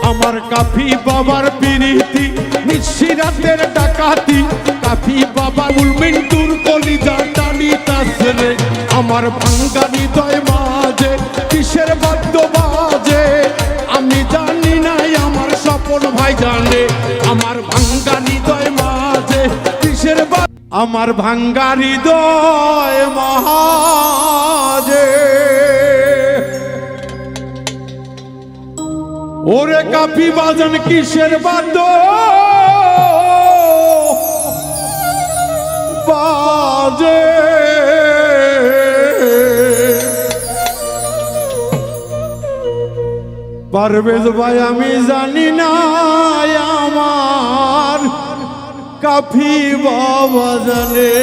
আমার কাফি বাবার পিরিতি নিশিরাতের ডাকাতি কাফি বাবা মিন্টুর কলিজা টানিতাছে রে আমার ভাঙ্গা হৃদয় মাঝে কিসের বাদ্য বাজে আমি জানি নাই আমার স্বপন ভাই জানে আমার ভাঙ্গা হৃদয় মাঝে কিসের আমার ভাঙ্গা হৃদয় মাঝে ওরে কাফি বাজন কিসের বাদ্য বাজে পারভেজ ভাই আমি জানি না আমার কাফি বাবা জানে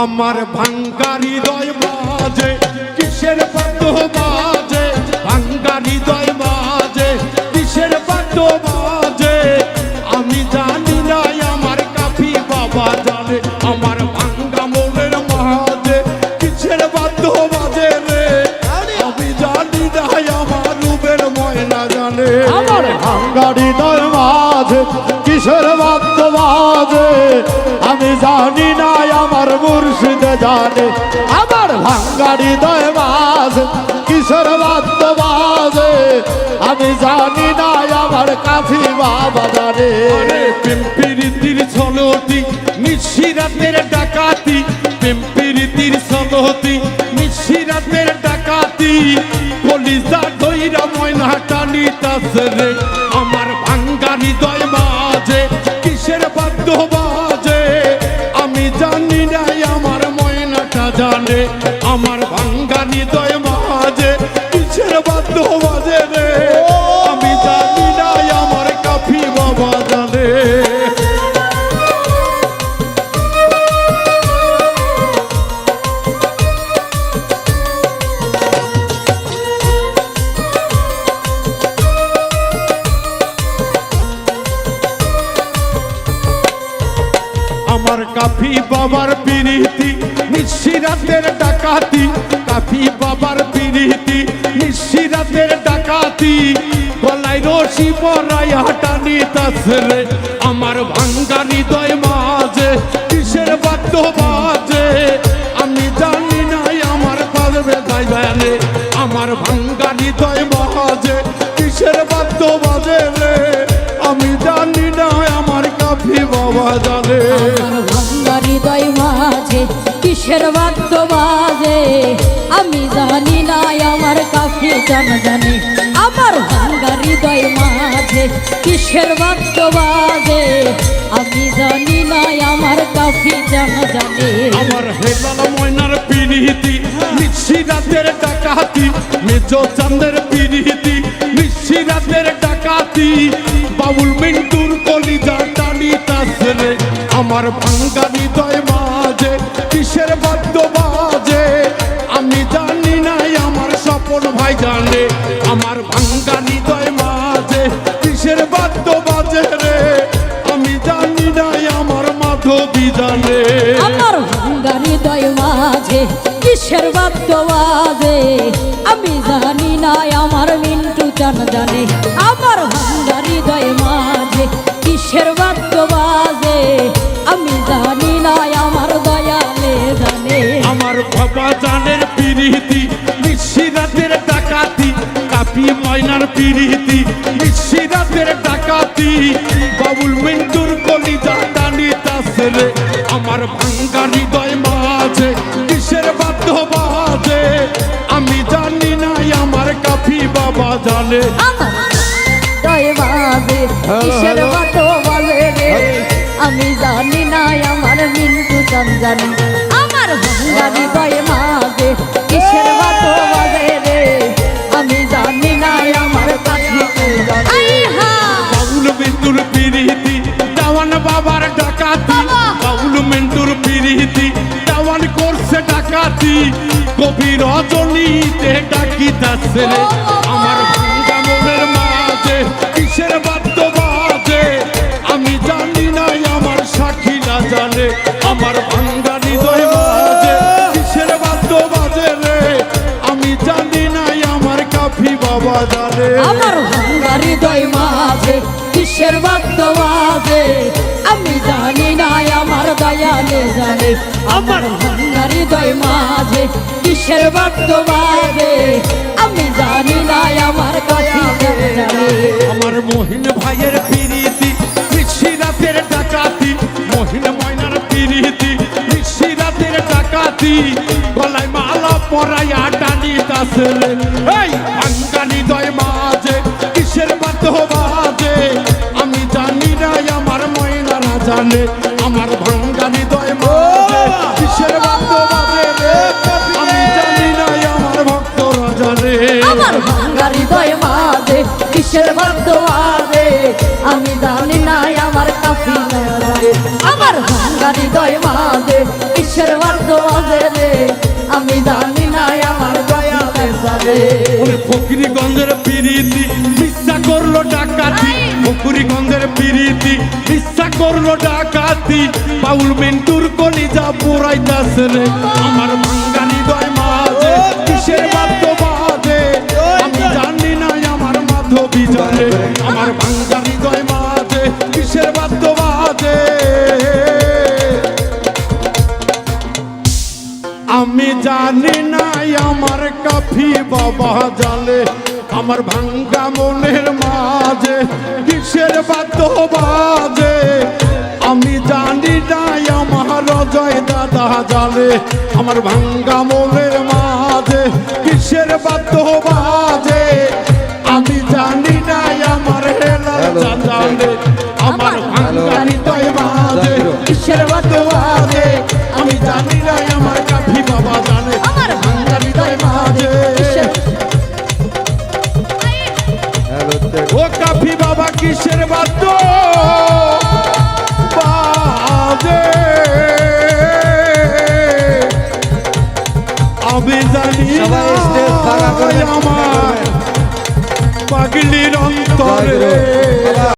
আমার ভাঙ্গা হৃদয় বাজে কিসের বাদ্য বাজে ভাঙ্গা হৃদয় বাজে কিসের বাদ্য বাজে আমি জানি না আমার কাফি বাবা জানে আমার ভাঙ্গা মনের মাঝে কিসের বাদ্য বাজে রে আমি জানি না আমার রূপের ময়না জানে আমার ভাঙ্গা হৃদয় মাঝে কিসের বাদ্য বাজে আমি জানি না আমার মুর্শিদ জানে আমার ভাঙ্গা হৃদয় মাঝে কিসের বাদ্য বাজে আমি জানি না আমার কাফি বাবা জানে প্রেমপ্রীতির ছলতি নিশিরাতের ডাকাতি প্রেমপ্রীতির ছলতি নিশিরাতের ডাকাতি কলিজা ধইরা ময়না টানিতাছে রে আমার ভাঙ্গা হৃদয় মাঝে কিসের বাদ্য বাজে আমি জানি না আমার ময়নাটা জানে আমার ভাঙ্গা হৃদয় মাঝে কিসের বাদ্য বাজে রে আমি জানি না আমার কাফি বাবা জানে আমার কাফি বাবার পিরিতি নিশিরাতের ডাকাতি কাফি বাবার পিরিতি নিশিরাতের ডাকাতি গলায় রশি পরাইয়া টানিতাছে রে আমার ভাঙ্গা হৃদয় মাঝে কিসের বাদ্য বাজে আমি জানি না আমার পারবে যাই জানে আমার ভাঙ্গা হৃদয় মাঝে কিসের বাদ্য বাজে রে আমি জানি না আমার কাফি বাবা জানে আমার ভাঙ্গা হৃদয় মাঝে কিসের বাদ্য বাজে আমি জানি না আমার কাফি জানে আমার ভাঙ্গা হৃদয় মাঝে কিসের বাদ্য বাজে আমি জানি না আমার কাফি জানে আমার হেলাল ময়নার পিরিতি নিশিরাতের ডাকাতি মেজো চাঁদের পিরিতি নিশিরাতের ডাকাতি বাবুল মিন্টুর কলিজা টানিতাছে রে আমার ভাঙ্গা হৃদয় মাঝে কিসের বাদ্য বাজে আমি জানি না আমার স্বপন ভাই জানে আমার ভাঙ্গা হৃদয় মাঝে কিসের বাদ্য বাজে রে আমি জানি না আমার মাধবী জানে আমার ভাঙ্গা হৃদয় মাঝে কিসের বাদ্য বাজে আমি জানি না আমার মিন্টু জানে আমার ভাঙ্গা হৃদয় মাঝে কিসের বাদ্য বাজে আমি জানি না আমার দয়ালে জানে আমার বাবা জানের পিরিতি নিশিরাতের ডাকাতি কাফি ময়নার পিরিতি নিশিরাতের ডাকাতি বাবুল মিন্টুর কলিজা টানিতাছে রে আমার ভাঙ্গা হৃদয় মাঝে কিসের বাদ্য বাজে আমি জানি না আমার কাফি বাবা জানে আমার হৃদয় মাঝে কিসের বাদ্য বাজে রে আমি জানি না আমার মিন্টু জানে আমার ভাঙ্গা হৃদয় মাঝে কিসের বাদ্য বাজে রে আমি জানি না আমার কাফি জানে বাউল মিন্টুর পিরিতি দেওয়ান বাবার ডাকাতি বাউল মিন্টুর পিরিতি দেওয়ান করছে ডাকাতি কবি রজনীতে ডাকিতাছে রে আমার ভাঙ্গা মনের মাঝে কিসের বাদ্য বাজে আমি জানি না আমার সাক্ষীরা জানে আমার ভাঙ্গা হৃদয় মাঝে কিসের বাদ্য বাজে রে আমি জানি না আমার কাফি বাবা জানে আমার ভাঙ্গা হৃদয় মাঝে কিসের বাদ্য বাজে আমি জানি না আমার দয়ালে জানে আমার ভাঙ্গা হৃদয় মাঝে কিসের বাদ্য বাজে আমি জানি না আমার কাফি জানে আমার মহিন ভাইয়ের পিরিতি নিশি রাতের ডাকাতি মহিন ময়নার পিরিতি নিশি রাতের ডাকাতি গলায় মালা পরাইয়া টানি দাসরে এই ভাঙ্গানি দয় মাঝে কিসের বাদ্য বাজে আমি জানি না আমার ময়নারা জানে আমার ভাঙ্গানি দয় মাঝে কিসের বাদ্য বাজে রে আমি জানি না আমার ভক্তরা জানে আমার ভাঙ্গা হৃদয় মাঝে কিসের বাদ্য বাজে আমি জানি না আমার কাফি জানে আমার ভাঙ্গা হৃদয় মাঝে কিসের বাদ্য বাজে রে আমি জানি না আমার দয়ালে জানে ওরে ফকিরিগঞ্জের পিরিতি ইচ্ছা করলো ডাকাতি ফকিরিগঞ্জের পিরিতি ইচ্ছা করলো ডাকাতি বাউল মিন্টুর কলিজা পুরাইতাছে রে আমার ভাঙ্গানি দয় মাঝে কিসের বাদ্য বাজে আমি জানি না আমার মাধবী জানে আমার ভাঙ্গানি দয় মাঝে কিসের বাদ্য বাজে আমি জানি না আমার কাফি বাবা জানে আমার ভাঙ্গা মনের মাঝে কিসের বাদ্য বাজে আমি জানি না আমার জয় দাদা জানে আমার ভাঙ্গা মনের মাঝে কিসের বাদ্য বাজে আমি জানি না আমার হেলা জানে আমার ভাঙ্গা হৃদয় মাঝে কিসের বাদ্য বাজে আমি জানি না আমার কাফি বাবা জানে আমার ভাঙ্গা হৃদয় মাঝে ও কাফি বাবা কিসের বাদ্য বাজে আমি জানি না সবাই স্টেজ ফাঁকা করে আমার পাগলির অন্তরে